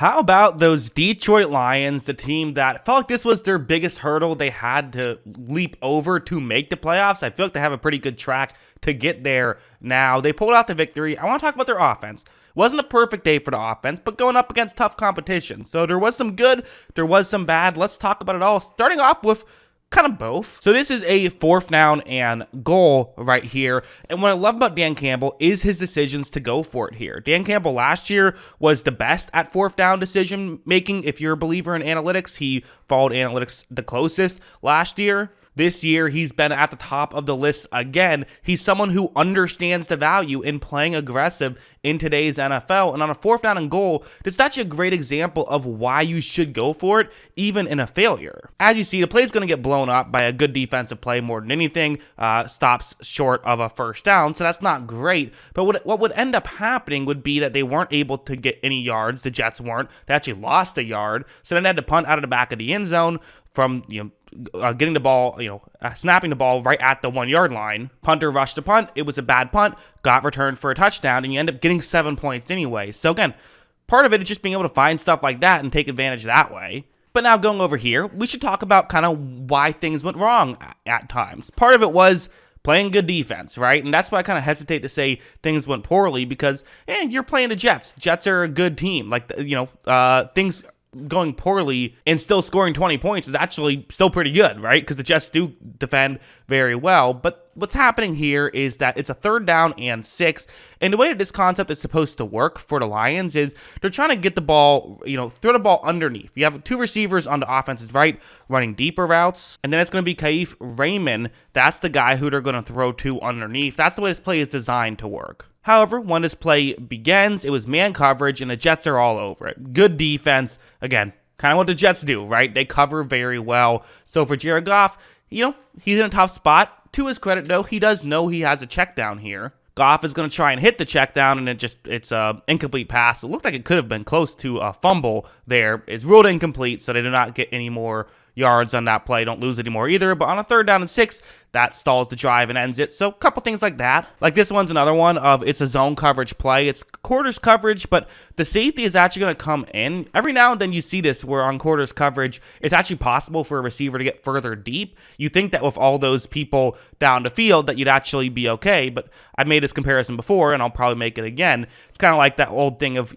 How about those Detroit Lions, the team that felt like this was their biggest hurdle they had to leap over to make the playoffs? I feel like they have a pretty good track to get there now. They pulled out the victory. I want to talk about their offense. Wasn't a perfect day for the offense, but going up against tough competition. So there was some good, there was some bad. Let's talk about it all. Starting off with kind of both. So this is a 4th down and goal right here. And what I love about Dan Campbell is his decisions to go for it here. Dan Campbell last year was the best at 4th down decision making. If you're a believer in analytics, he followed analytics the closest last year. This year, he's been at the top of the list again. He's someone who understands the value in playing aggressive in today's NFL. And on a 4th down and goal, this is actually a great example of why you should go for it, even in a failure. As you see, the play is going to get blown up by a good defensive play more than anything. Stops short of a 1st down, so that's not great. But what would end up happening would be that they weren't able to get any yards. The Jets weren't. They actually lost a yard. So then they had to punt out of the back of the end zone from, getting the ball, snapping the ball right at the 1 yard line. Punter rushed the punt. It was a bad punt, got returned for a touchdown, and you end up getting 7 points anyway. So again, part of it is just being able to find stuff like that and take advantage that way. But now going over here, we should talk about kind of why things went wrong at times. Part of it was playing good defense, right? And that's why I kind of hesitate to say things went poorly because, you're playing the Jets. Jets are a good team. Things going poorly and still scoring 20 points is actually still pretty good, right? Because the Jets do defend very well. But what's happening here is that it's a 3rd down and 6. And the way that this concept is supposed to work for the Lions is they're trying to get the ball, throw the ball underneath. You have 2 receivers on the offense's right running deeper routes. And then it's going to be Kaif Raymond. That's the guy who they're going to throw to underneath. That's the way this play is designed to work. However, when this play begins, it was man coverage, and the Jets are all over it. Good defense. Again, kind of what the Jets do, right? They cover very well. So for Jared Goff, he's in a tough spot. To his credit, though, he does know he has a check down here. Goff is going to try and hit the check down, and it's an incomplete pass. It looked like it could have been close to a fumble there. It's ruled incomplete, so they do not get any more yards on that play. Don't lose anymore either. But on a 3rd down and 6, that stalls the drive and ends it. So a couple things like that. Like this one's another one of it's a zone coverage play. It's quarters coverage, but the safety is actually going to come in. Every now and then you see this where on quarters coverage, it's actually possible for a receiver to get further deep. You think that with all those people down the field that you'd actually be okay, but I've made this comparison before and I'll probably make it again. It's kind of like that old thing of,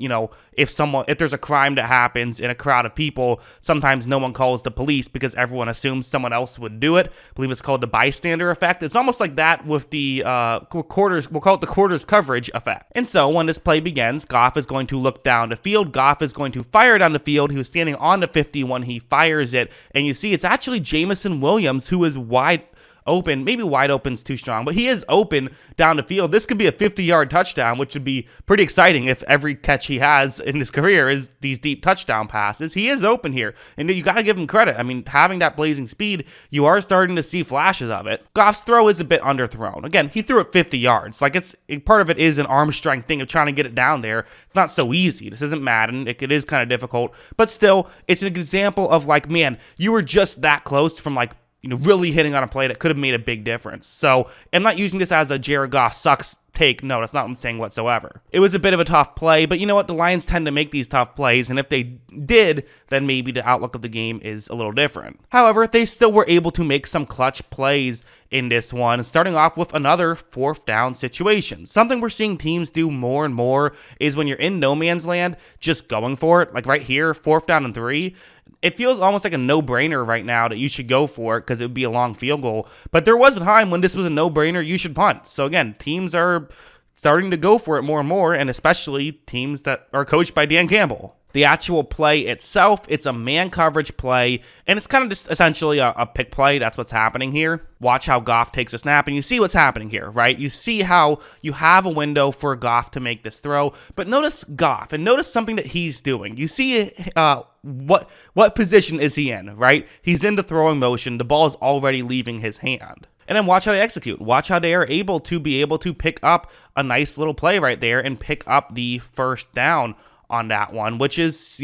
if there's a crime that happens in a crowd of people, sometimes no one calls the police because everyone assumes someone else would do it. I believe it's called the bystander effect. It's almost like that with the quarters, we'll call it the quarters coverage effect. And so when this play begins, Goff is going to look down the field. Goff is going to fire down the field. He was standing on the 50 when he fires it. And you see it's actually Jameson Williams who is wide open. Maybe wide open's too strong, but he is open down the field. This could be a 50-yard touchdown, which would be pretty exciting if every catch he has in his career is these deep touchdown passes. He is open here, and you got to give him credit. I mean, having that blazing speed, you are starting to see flashes of it. Goff's throw is a bit underthrown. Again, he threw it 50 yards. Part of it is an arm strength thing of trying to get it down there. It's not so easy. This isn't Madden. It is kind of difficult, but still, it's an example of you were just that close from really hitting on a play that could have made a big difference. So I'm not using this as a Jared Goff sucks take. No, that's not what I'm saying whatsoever. It was a bit of a tough play, but you know what? The Lions tend to make these tough plays, and if they did, then maybe the outlook of the game is a little different. However, they still were able to make some clutch plays in this one, starting off with another 4th down situation. Something we're seeing teams do more and more is when you're in no man's land, just going for it. Like right here, 4th down and 3. It feels almost like a no-brainer right now that you should go for it because it would be a long field goal. But there was a time when this was a no-brainer, you should punt. So again, teams are starting to go for it more and more, and especially teams that are coached by Dan Campbell. The actual play itself, it's a man coverage play, and it's kind of just essentially a pick play. That's what's happening here. Watch how Goff takes a snap, and you see what's happening here, right? You see how you have a window for Goff to make this throw, but notice Goff, and notice something that he's doing. You see what position is he in, right? He's in the throwing motion. The ball is already leaving his hand. And then watch how they execute. Watch how they are able to pick up a nice little play right there and pick up the 1st down on that one, which is,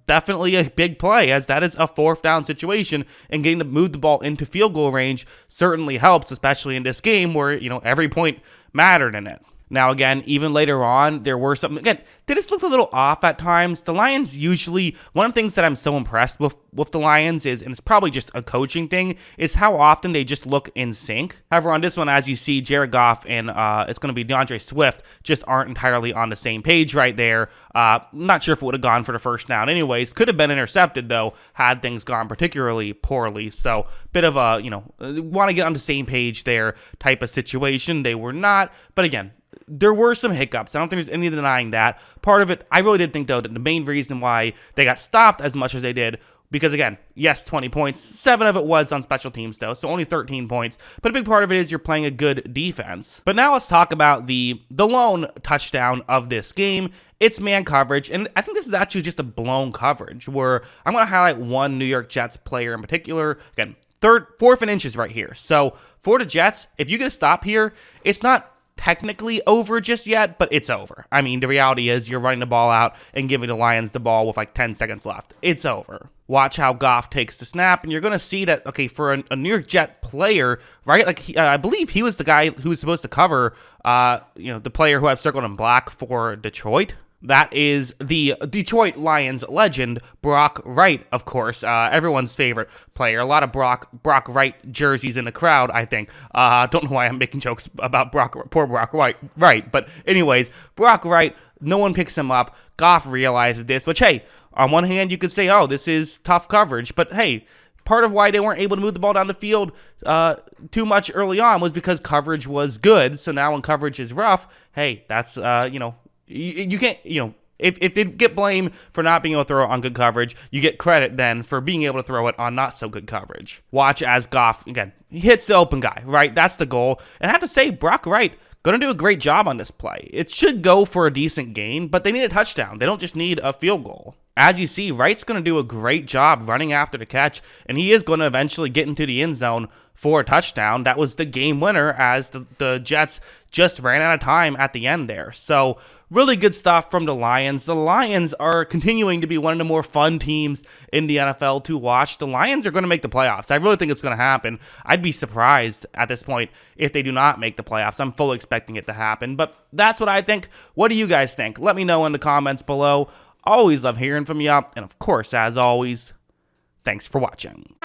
definitely a big play, as that is a 4th down situation, and getting to move the ball into field goal range certainly helps, especially in this game where, every point mattered in it. Now, again, even later on, there were some, again, they just looked a little off at times. The Lions usually, one of the things that I'm so impressed with the Lions is, and it's probably just a coaching thing, is how often they just look in sync. However, on this one, as you see, Jared Goff and it's going to be DeAndre Swift just aren't entirely on the same page right there. Not sure if it would have gone for the first down anyways. Could have been intercepted, though, had things gone particularly poorly. So, bit of a, want to get on the same page there type of situation. They were not, but again, there were some hiccups. I don't think there's any denying that. Part of it, I really did think, though, that the main reason why they got stopped as much as they did, because, again, yes, 20 points. 7 of it was on special teams, though, so only 13 points. But a big part of it is you're playing a good defense. But now let's talk about the lone touchdown of this game. It's man coverage, and I think this is actually just a blown coverage, where I'm going to highlight one New York Jets player in particular. Again, 4th and inches right here. So for the Jets, if you get a stop here, it's not technically over just yet, but it's over. I mean, the reality is you're running the ball out and giving the Lions the ball with like 10 seconds left. It's over. Watch how Goff takes the snap, and you're going to see that, okay, for a New York Jet player, right, like I believe he was the guy who was supposed to cover, the player who I've circled in black for Detroit. That is the Detroit Lions legend, Brock Wright, of course, everyone's favorite player. A lot of Brock Wright jerseys in the crowd, I think. Don't know why I'm making jokes about poor Brock Wright. But anyways, Brock Wright, no one picks him up. Goff realizes this, which, hey, on one hand, you could say, oh, this is tough coverage. But, hey, part of why they weren't able to move the ball down the field too much early on was because coverage was good. So now when coverage is rough, hey, that's, you can't, if they get blamed for not being able to throw it on good coverage, you get credit then for being able to throw it on not so good coverage. Watch as Goff, again, hits the open guy, right? That's the goal. And I have to say, Brock Wright, going to do a great job on this play. It should go for a decent gain, but they need a touchdown. They don't just need a field goal. As you see, Wright's going to do a great job running after the catch, and he is going to eventually get into the end zone for a touchdown. That was the game winner as the Jets just ran out of time at the end there. So really good stuff from the Lions. The Lions are continuing to be one of the more fun teams in the NFL to watch. The Lions are going to make the playoffs. I really think it's going to happen. I'd be surprised at this point if they do not make the playoffs. I'm fully expecting it to happen, but that's what I think. What do you guys think? Let me know in the comments below. Always love hearing from you. And of course, as always, thanks for watching.